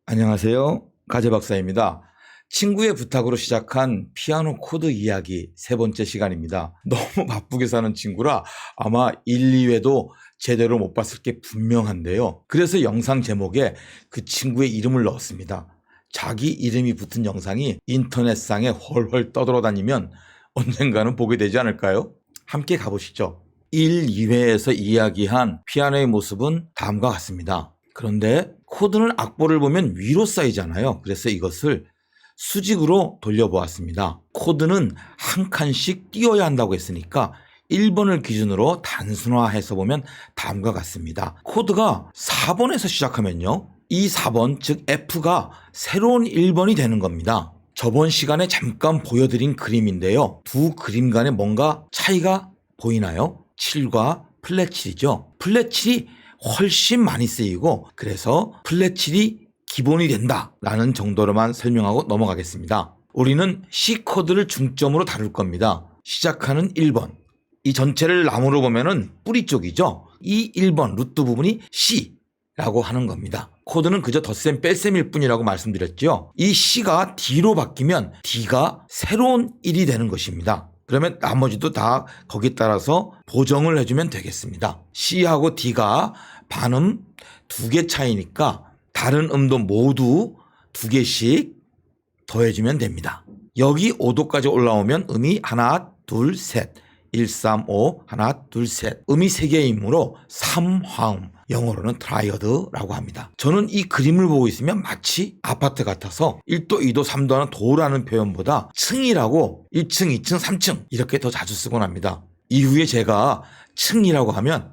안녕하세요. 가재박사입니다. 친구의 부탁으로 시작한 피아노 코드 이야기 세 번째 시간입니다. 너무 바쁘게 사는 친구라 아마 1, 2회도 제대로 못 봤을 게 분명한데요. 그래서 영상 제목에 그 친구의 이름을 넣었습니다. 자기 이름이 붙은 영상이 인터넷상에 훨훨 떠돌아다니면 언젠가는 보게 되지 않을까요? 함께 가보시죠. 1, 2회에서 이야기한 피아노의 모습은 다음과 같습니다. 그런데 코드는 악보를 보면 위로 쌓이잖아요. 그래서 이것을 수직으로 돌려보았습니다. 코드는 한 칸씩 띄어야 한다고 했으니까 1번을 기준으로 단순화해서 보면 다음과 같습니다. 코드가 4번에서 시작하면요. 이 4번, 즉 F가 새로운 1번이 되는 겁니다. 저번 시간에 잠깐 보여드린 그림인데요. 두 그림 간에 뭔가 차이가 보이나요? 7과 플랫 7이죠. 플랫 7이 훨씬 많이 쓰이고 그래서 플랫 7이 기본이 된다라는 정도로만 설명하고 넘어가겠습니다. 우리는 C 코드를 중점으로 다룰 겁니다. 시작하는 1번. 이 전체를 나무로 보면은 뿌리 쪽이죠. 이 1번 루트 부분이 C라고 하는 겁니다. 코드는 그저 덧셈 뺄셈일 뿐이라고 말씀드렸죠. 이 C가 D로 바뀌면 D가 새로운 1이 되는 것입니다. 그러면 나머지도 다 거기에 따라서 보정을 해주면 되겠습니다. C하고 D가 반음 2개 차이니까 다른 음도 모두 2개씩 더해주면 됩니다. 여기 5도까지 올라오면 음이 하나, 둘, 셋. 1, 3, 5, 하나, 둘, 셋. 음이 3개이므로 3화음. 영어로는 트라이어드라고 합니다. 저는 이 그림을 보고 있으면 마치 아파트 같아서 1도, 2도, 3도 하는 도라는 표현보다 층이라고 1층, 2층, 3층 이렇게 더 자주 쓰곤 합니다. 이후에 제가 층이라고 하면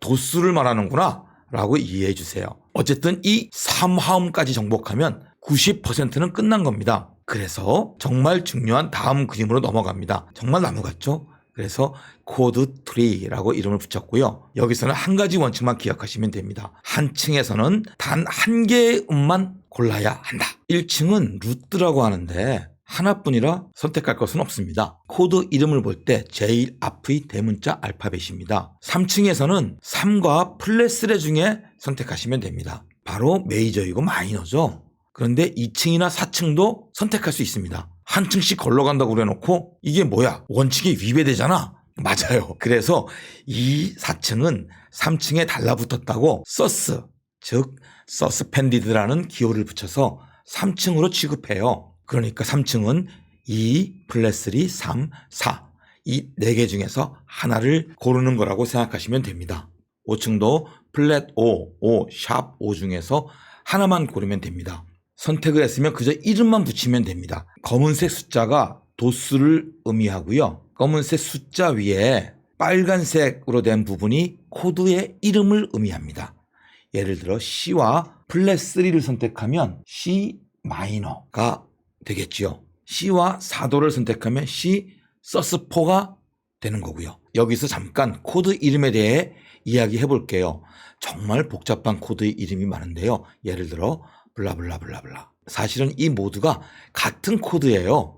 도수를 말하는구나 라고 이해해 주세요. 어쨌든 이 3화음까지 정복하면 90%는 끝난 겁니다. 그래서 정말 중요한 다음 그림으로 넘어갑니다. 정말 나무 같죠? 그래서 코드 트리라고 이름을 붙였고요. 여기서는 한 가지 원칙만 기억하시면 됩니다. 한 층에서는 단 한 개의 음만 골라야 한다. 1층은 루트라고 하는데 하나뿐이라 선택할 것은 없습니다. 코드 이름을 볼 때 제일 앞의 대문자 알파벳입니다. 3층에서는 3과 플랫 3 중에 선택하시면 됩니다. 바로 메이저이고 마이너죠. 그런데 2층이나 4층도 선택할 수 있습니다. 한 층씩 걸러간다고 그래놓고 이게 뭐야? 원칙에 위배되잖아. 맞아요. 그래서 이 4층은 3층에 달라붙었다고 서스, 즉 서스펜디드라는 기호를 붙여서 3층으로 취급해요. 그러니까 3층은 2, 플랫 3, 3, 4. 이 4개 중에서 하나를 고르는 거라고 생각하시면 됩니다. 5층도 플랫 5, 샵 5 중에서 하나만 고르면 됩니다. 선택을 했으면 그저 이름만 붙이면 됩니다. 검은색 숫자가 도수를 의미하고요. 검은색 숫자 위에 빨간색으로 된 부분이 코드의 이름을 의미합니다. 예를 들어 C와 플랫 3를 선택하면 C 마이너가 되겠지요. C와 4도를 선택하면 C 서스4가 되는 거고요. 여기서 잠깐 코드 이름에 대해 이야기해 볼게요. 정말 복잡한 코드의 이름이 많은데요. 예를 들어 블라블라블라블라. 사실은 이 모두가 같은 코드예요.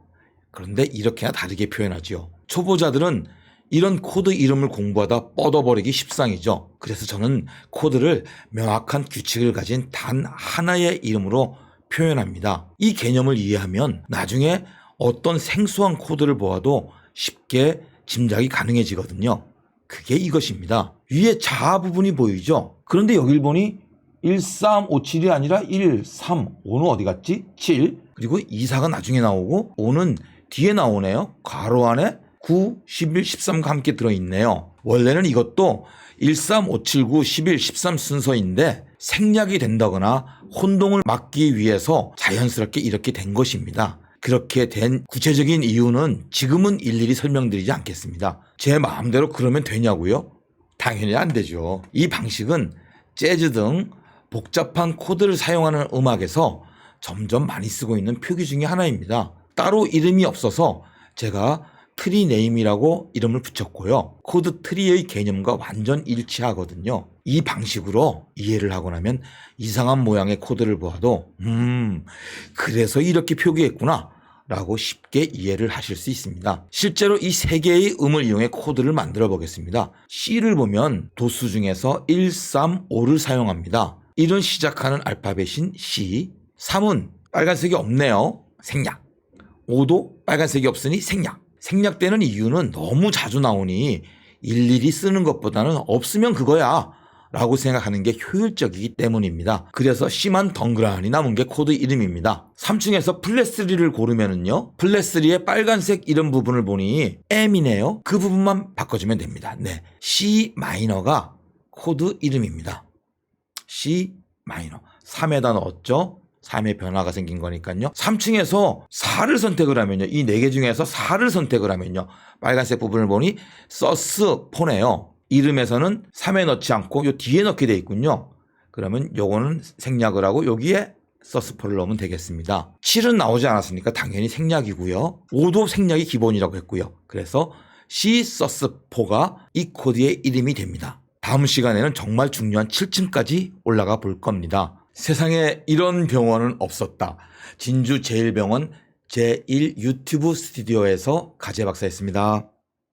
그런데 이렇게나 다르게 표현하지요. 초보자들은 이런 코드 이름을 공부하다 뻗어버리기 십상이죠. 그래서 저는 코드를 명확한 규칙을 가진 단 하나의 이름으로 표현합니다. 이 개념을 이해하면 나중에 어떤 생소한 코드를 보아도 쉽게 짐작이 가능해지거든요. 그게 이것입니다. 위에 자아 부분이 보이죠? 그런데 여길 보니 1357이 아니라 135는 어디 갔지? 7. 그리고 24가 나중에 나오고 5는 뒤에 나오네요. 괄호 안에 9, 11, 13과 함께 들어있네요. 원래는 이것도 13579, 11, 13 순서인데 생략이 된다거나 혼동을 막기 위해서 자연스럽게 이렇게 된 것입니다. 그렇게 된 구체적인 이유는 지금은 일일이 설명드리지 않겠습니다. 제 마음대로 그러면 되냐고요? 당연히 안 되죠. 이 방식은 재즈 등 복잡한 코드를 사용하는 음악에서 점점 많이 쓰고 있는 표기 중에 하나입니다. 따로 이름이 없어서 제가 트리 네임이라고 이름을 붙였고요. 코드 트리의 개념과 완전 일치하거든요. 이 방식으로 이해를 하고 나면 이상한 모양의 코드를 보아도 그래서 이렇게 표기했구나 라고 쉽게 이해를 하실 수 있습니다. 실제로 이 3개의 음을 이용해 코드를 만들어 보겠습니다. C를 보면 도수 중에서 1, 3, 5를 사용합니다. 1은 시작하는 알파벳인 C. 3은 빨간색이 없네요. 생략. 5도 빨간색이 없으니 생략. 생략되는 이유는 너무 자주 나오니 일일이 쓰는 것보다는 없으면 그거야 라고 생각하는 게 효율적이기 때문입니다. 그래서 C만 덩그라니 남은 게 코드 이름입니다. 3층에서 플랫3를 고르면은요, 플랫3의 빨간색 이름 부분을 보니 M이네요. 그 부분만 바꿔주면 됩니다. 네, C 마이너가 코드 이름입니다. C 마이너. 3에다 넣었죠? 3의 변화가 생긴 거니까요. 3층에서 4를 선택을 하면요. 이 4개 중에서 4를 선택을 하면요. 빨간색 부분을 보니 서스4네요. 이름에서는 3에 넣지 않고 요 뒤에 넣게 돼 있군요. 그러면 요거는 생략을 하고 여기에 서스4를 넣으면 되겠습니다. 7은 나오지 않았으니까 당연히 생략이고요. 5도 생략이 기본이라고 했고요. 그래서 C 서스4가 이 코드의 이름이 됩니다. 다음 시간에는 정말 중요한 7층까지 올라가 볼 겁니다. 세상에 이런 병원은 없었다. 진주제일병원 제1 유튜브 스튜디오에서 가재 박사였습니다.